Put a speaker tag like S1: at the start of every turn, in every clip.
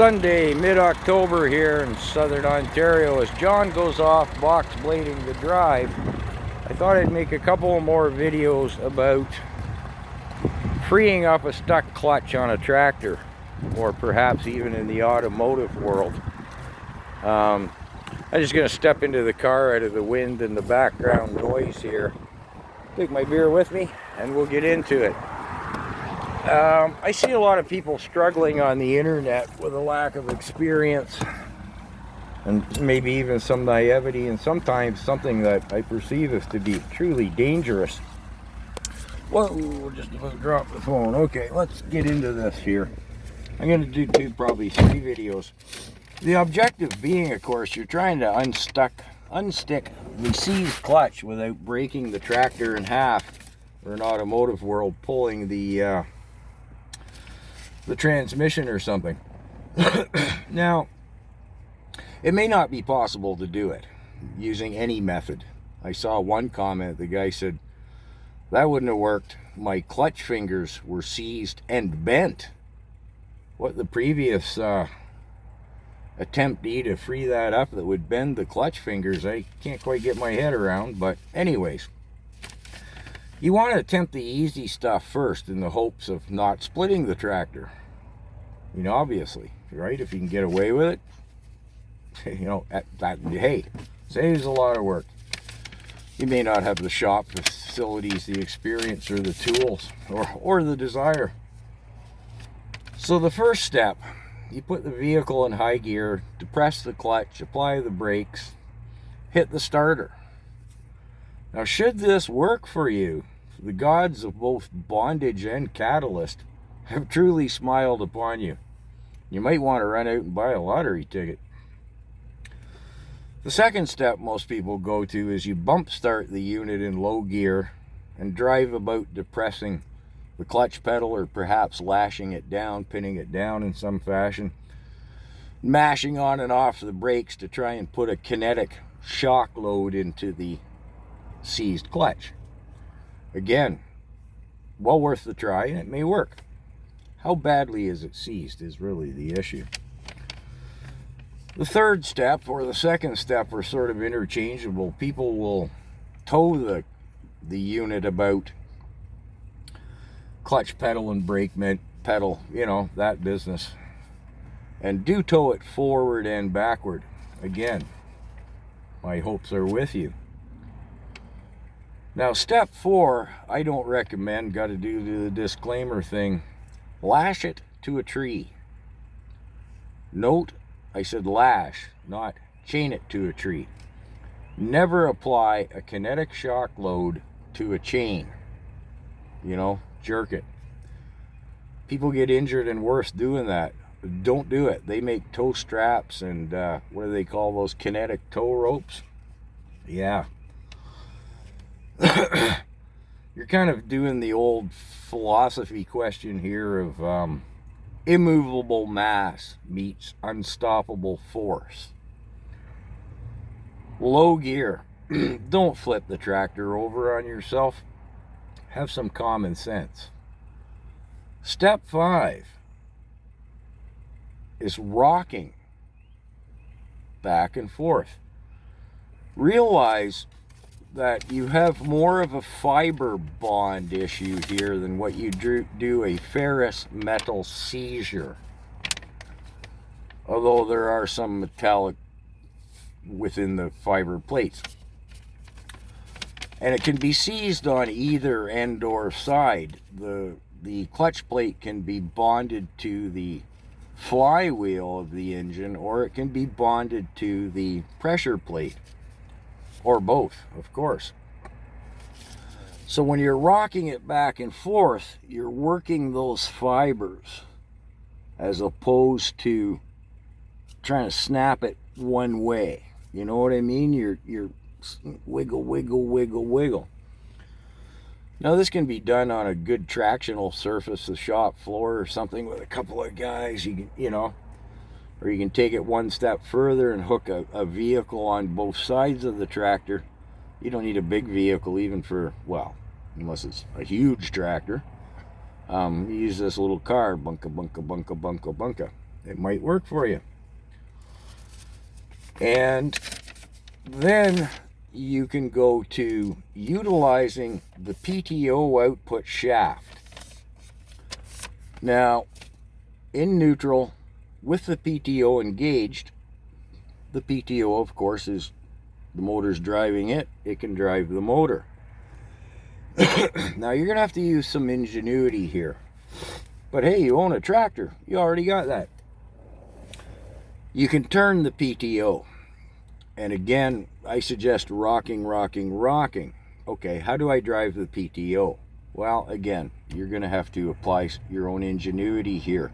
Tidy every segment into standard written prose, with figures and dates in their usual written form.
S1: Sunday, mid-October here in southern Ontario. As John goes off box blading the drive, I thought I'd make a couple more videos about freeing up a stuck clutch on a tractor, or perhaps even in the automotive world. I'm just going to step into the car out of the wind and the background noise here. Take my beer with me and we'll get into it. I see a lot of people struggling on the internet with a lack of experience and maybe even some naivety, and sometimes something that I perceive as to be truly dangerous. Whoa, just about dropped the phone. Okay, let's get into this here. I'm going to do probably 3 videos. The objective being, of course, you're trying to unstick the seized clutch without breaking the tractor in half, or in automotive world, pulling the transmission or something. Now, it may not be possible to do it using any method. I saw one comment, the guy said, that wouldn't have worked. My clutch fingers were seized and bent. What the previous attemptee to free that up that would bend the clutch fingers, I can't quite get my head around. But anyways, you want to attempt the easy stuff first in the hopes of not splitting the tractor. You know, obviously, right? If you can get away with it, you know, hey, saves a lot of work. You may not have the shop facilities, the experience, or the tools, or the desire. So the first step, you put the vehicle in high gear, depress the clutch, apply the brakes, hit the starter. Now, should this work for you, the gods of both bondage and catalyst have truly smiled upon you. You might want to run out and buy a lottery ticket. The second step most people go to is you bump start the unit in low gear and drive about depressing the clutch pedal, or perhaps lashing it down, pinning it down in some fashion, mashing on and off the brakes to try and put a kinetic shock load into the seized clutch. Again, well worth the try, and it may work. How badly is it seized is really the issue. The third step, or the second step, are sort of interchangeable. People will tow the unit about, clutch pedal and brake pedal, you know, that business, and do tow it forward and backward. Again, my hopes are with you. Now, step 4, I don't recommend. Got to do the disclaimer thing. Lash it to a tree. Note, I said lash, not chain it to a tree. Never apply a kinetic shock load to a chain. You know, jerk it. People get injured and worse doing that. Don't do it. They make tow straps and what do they call those, kinetic tow ropes? Yeah. You're kind of doing the old philosophy question here of immovable mass meets unstoppable force. Low gear. Don't flip the tractor over on yourself. Have some common sense. Step 5 is rocking back and forth. Realize that you have more of a fiber bond issue here than what you do a ferrous metal seizure. Although there are some metallic within the fiber plates. And it can be seized on either end or side. The clutch plate can be bonded to the flywheel of the engine, or it can be bonded to the pressure plate. Or both, of course. So when you're rocking it back and forth, you're working those fibers as opposed to trying to snap it one way. You know what I mean? You're wiggle, wiggle, wiggle, wiggle. Now, this can be done on a good tractional surface, the shop floor or something, with a couple of guys. You know, or you can take it one step further and hook a vehicle on both sides of the tractor. You don't need a big vehicle even for, well, unless it's a huge tractor. You use this little car, bunka, bunka, bunka, bunka, bunka. It might work for you. And then you can go to utilizing the PTO output shaft. Now, in neutral, with the PTO engaged, the PTO, of course, is the motor's driving it. It can drive the motor. Now, you're going to have to use some ingenuity here. But hey, you own a tractor. You already got that. You can turn the PTO. And again, I suggest rocking. Okay, how do I drive the PTO? Well, again, you're going to have to apply your own ingenuity here.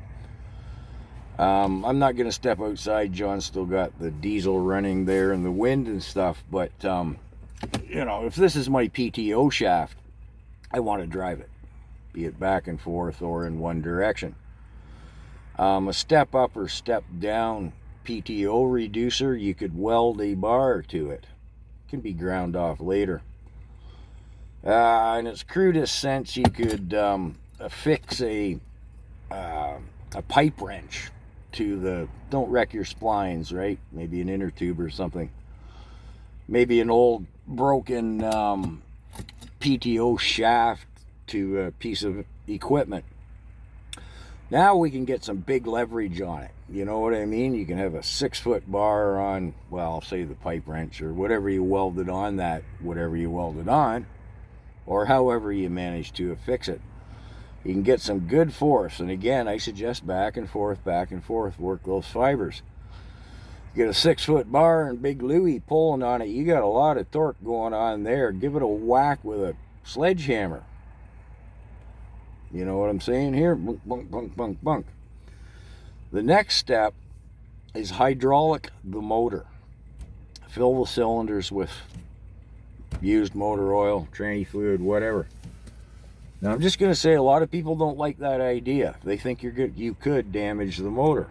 S1: I'm not going to step outside. John's still got the diesel running there and the wind and stuff. But, you know, if this is my PTO shaft, I want to drive it, be it back and forth or in one direction. A step up or step down PTO reducer, you could weld a bar to it. It can be ground off later. In its crudest sense, you could affix a pipe wrench to the, don't wreck your splines, right? Maybe an inner tube or something. Maybe an old broken PTO shaft to a piece of equipment. Now we can get some big leverage on it. You know what I mean? You can have a 6-foot bar on, well, say the pipe wrench or whatever you welded on that, whatever you welded on, or however you manage to affix it. You can get some good force. And again, I suggest back and forth, work those fibers. You get a 6-foot bar and big Louie pulling on it. You got a lot of torque going on there. Give it a whack with a sledgehammer. You know what I'm saying here? Bunk, bunk, bunk, bunk, bunk. The next step is hydraulic the motor. Fill the cylinders with used motor oil, tranny fluid, whatever. Now, I'm just going to say a lot of people don't like that idea. They think you could damage the motor.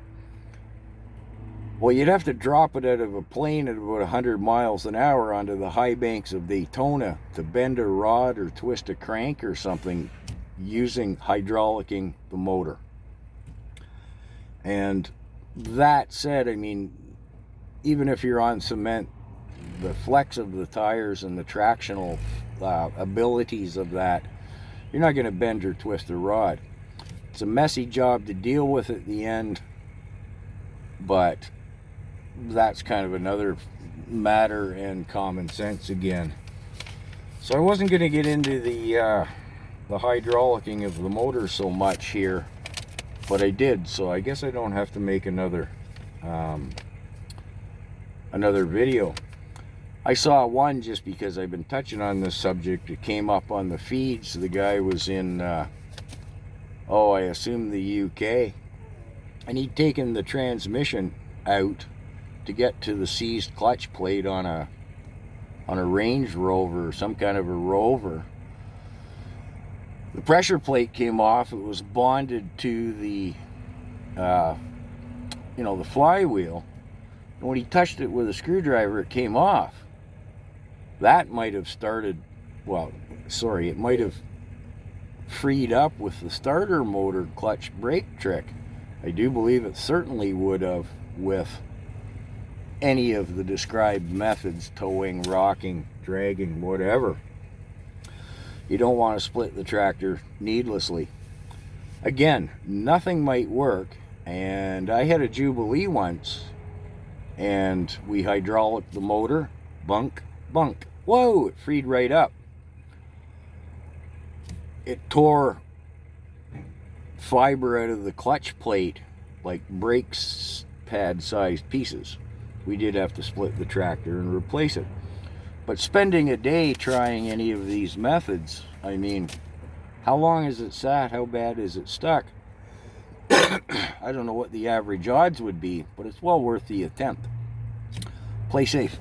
S1: Well, you'd have to drop it out of a plane at about 100 miles an hour onto the high banks of Daytona to bend a rod or twist a crank or something using hydraulicking the motor. And that said, I mean, even if you're on cement, the flex of the tires and the tractional abilities of that, you're not going to bend or twist a rod. It's a messy job to deal with at the end, but that's kind of another matter and common sense again. So I wasn't going to get into the hydraulicking of the motor so much here, but I did, so I guess I don't have to make another video. I saw one just because I've been touching on this subject. It came up on the feeds. The guy was in, I assume the UK, and he'd taken the transmission out to get to the seized clutch plate on a Range Rover, some kind of a Rover. The pressure plate came off. It was bonded to the, the flywheel. And when he touched it with a screwdriver, it came off. That might have it might have freed up with the starter motor clutch brake trick. I do believe it certainly would have with any of the described methods, towing, rocking, dragging, whatever. You don't want to split the tractor needlessly. Again, nothing might work, and I had a Jubilee once, and we hydraulic the motor, bunk. Whoa, it freed right up. It tore fiber out of the clutch plate like brake pad sized pieces. We did have to split the tractor and replace it. But spending a day trying any of these methods, I mean, how long is it sat? How bad is it stuck? I don't know what the average odds would be, but it's well worth the attempt. Play safe.